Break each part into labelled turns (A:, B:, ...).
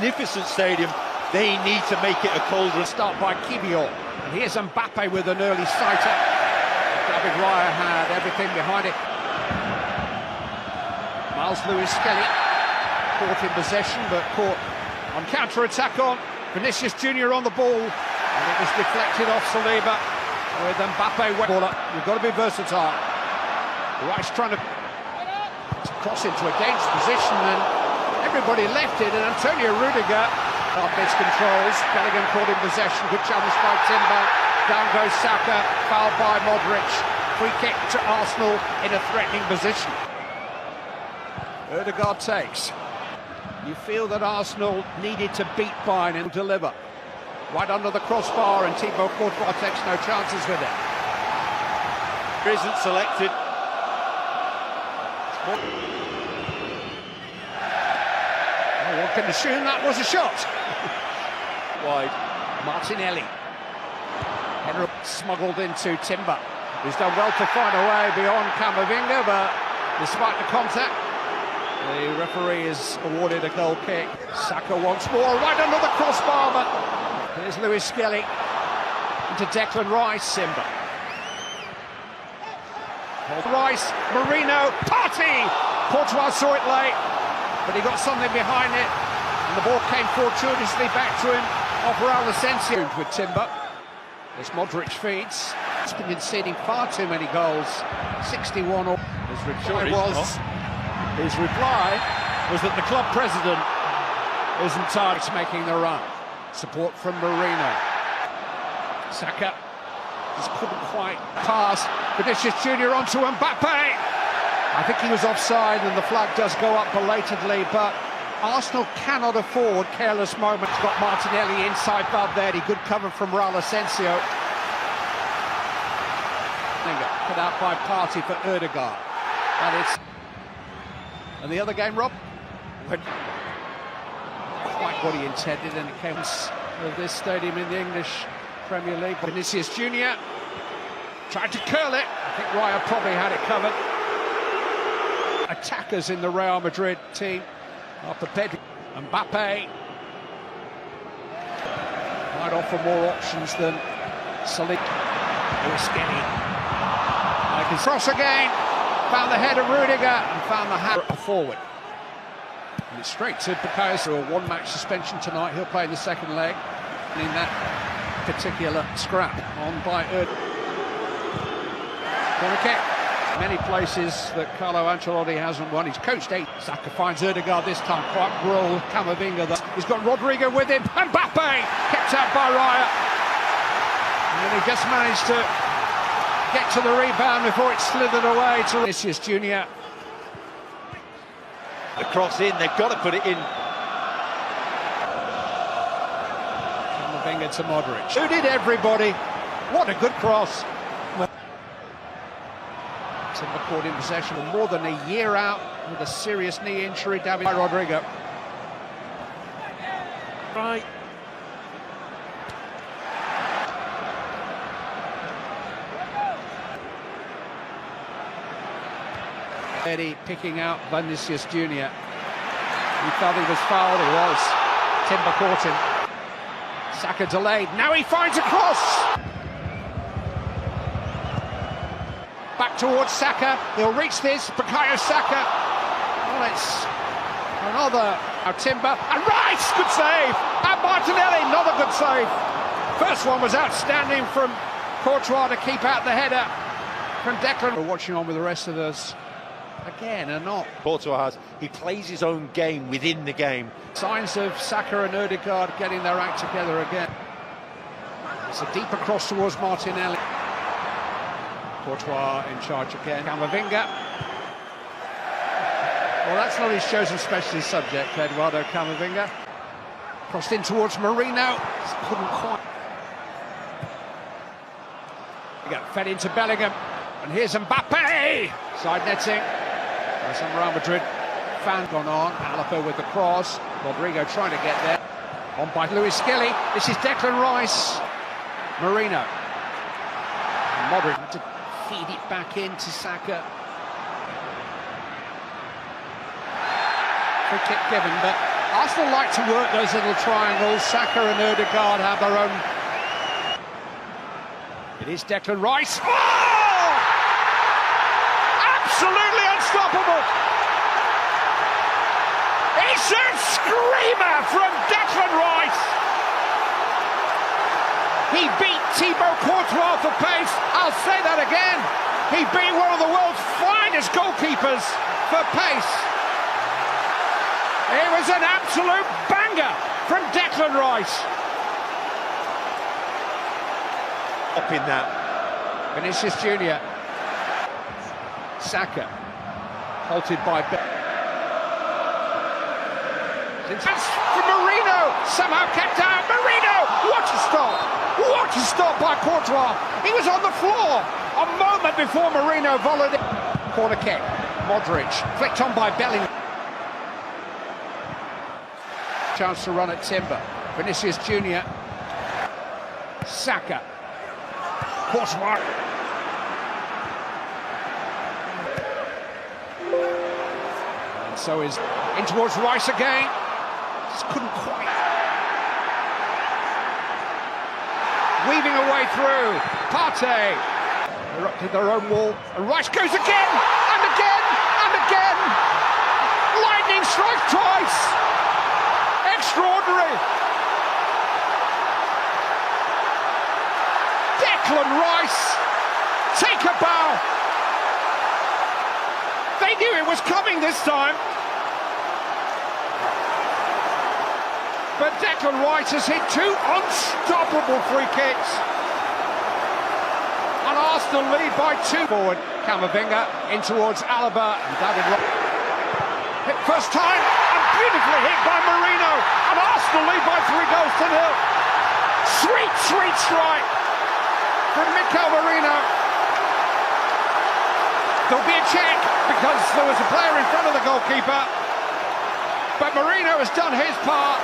A: magnificent stadium. They need to make it a colder.
B: Start by Kibio. And here's Mbappe with an early sighter. David Raya had everything behind it. Miles Lewis-Skelly caught in possession, but caught on counter-attack on. Vinicius Junior on the ball, and it was deflected off Saliba with Mbappe. You've got to be versatile. Rice trying to cross into a dangerous position, and everybody left it, and Antonio Rudiger miscontrols. Bellingham caught in possession. Good challenge by Timber. Down goes Saka, fouled by Modric. Free kick to Arsenal in a threatening position. Ødegaard takes. You feel that Arsenal needed to beat Bayern and deliver. Right under the crossbar, and Thibaut Courtois takes no chances with it.
A: Isn't selected.
B: Oh, one can assume that was a shot.
A: Wide.
B: Martinelli. Header smuggled into Timber. He's done well to find a way beyond Camavinga, but despite the contact, the referee has awarded a goal kick. Saka once more, right under the crossbar, but here's Lewis-Skelly into Declan Rice. Timber. Rice, Marino, Partey! Courtois saw it late, but he got something behind it, and the ball came fortuitously back to him off Raul Asensio with Timber. As Modric feeds, he's been conceding far too many goals. 61 or his reply was that the club president isn't targets making the run. Support from Marino. Saka just couldn't quite pass. Vinicius Junior onto Mbappe. I think he was offside, and the flag does go up belatedly, but Arsenal cannot afford careless moments. Got Martinelli inside Valverde. Good cover from Raul Asensio. Put out by Partey for Ødegaard. And the other game, Rob, went quite what he intended, and it came of this stadium in the English Premier League. Vinicius Junior tried to curl it. I think Raya probably had it covered. Attackers in the Real Madrid team are prepared. Mbappe might offer more options than Saliba. Lewis-Skelly. Cross again. Found the head of Rudiger and found the hat forward. And it's straight to Bukayo. So a one-match suspension tonight. He'll play in the second leg. And in that particular scrap, on by corner kick. Many places that Carlo Ancelotti hasn't won. He's coached 8. Saka finds Ødegaard this time. Quite roll Camavinga. He's got Rodrigo with him. And Mbappe kept out by Raya. And he just managed to get to the rebound before it slithered away to Vinicius Junior.
A: The cross in, they've got to put it in.
B: Camavinga to Modric. Who did everybody? What a good cross. Timber caught in possession, more than a year out with a serious knee injury. David Rodrigo. Right. Eddie picking out Vinicius Junior. He felt he was fouled. He was. Timber caught him. Saka delayed. Now he finds a cross. Back towards Saka. He'll reach this. Bukayo Saka. Well, it's another. Now Timber. And Rice! Good save. And Martinelli. Another good save. First one was outstanding from Courtois to keep out the header from Declan. We're watching on with the rest of us. Again, and not.
A: Courtois has. He plays his own game within the game.
B: Signs of Saka and Ødegaard getting their act together again. It's a deeper cross towards Martinelli. Courtois in charge again. Camavinga. Well, that's not his chosen specialist subject, Eduardo Camavinga. Crossed in towards Marino. Couldn't quite. Fed into Bellingham. And here's Mbappe. Side netting. Some Real Madrid fan gone on. Alaba with the cross. Rodrigo trying to get there. On by Lewis-Skelly. This is Declan Rice. Marino. And Modric to feed it back into Saka. Free kick given, but Arsenal like to work those little triangles. Saka and Ødegaard have their own. It is Declan Rice. Oh! Absolutely unstoppable. It's a screamer from Declan Rice. He beat Thibaut Courtois for pace. I'll say that again. He beat one of the world's finest goalkeepers for pace. It was an absolute banger from Declan Rice.
A: Up in that.
B: Vinicius Junior. Saka. Halted by That's for Marino. Somehow kept out. Marino! What a stop! What a stop by Courtois. He was on the floor a moment before Marino volleyed it. Corner kick. Modric. Flicked on by Bellingham. Chance to run at Timber. Vinicius Junior. Saka. Courtois. And so is in towards Rice again. Just couldn't quite. Weaving a way through. Partey. They're up to their own wall. And Rice goes again! And again! And again! Lightning strikes twice! Extraordinary! Declan Rice! Take a bow! They knew it was coming this time. But Declan Rice has hit two unstoppable free kicks. And Arsenal lead by two. Forward, Camavinga in towards Alaba and David hit first time and beautifully hit by Marino. And Arsenal lead by 3-0. Sweet, sweet strike from Mikel Marino. There'll be a check because there was a player in front of the goalkeeper. But Marino has done his part.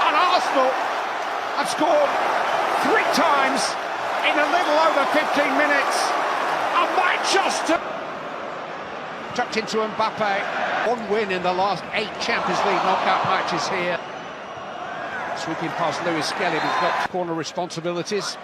B: And Arsenal have scored 3 times in a little over 15 minutes. And might just tucked into Mbappe. 1 win in the last 8 Champions League knockout matches here. Sweeping past Lewis Skelly, who's got corner responsibilities.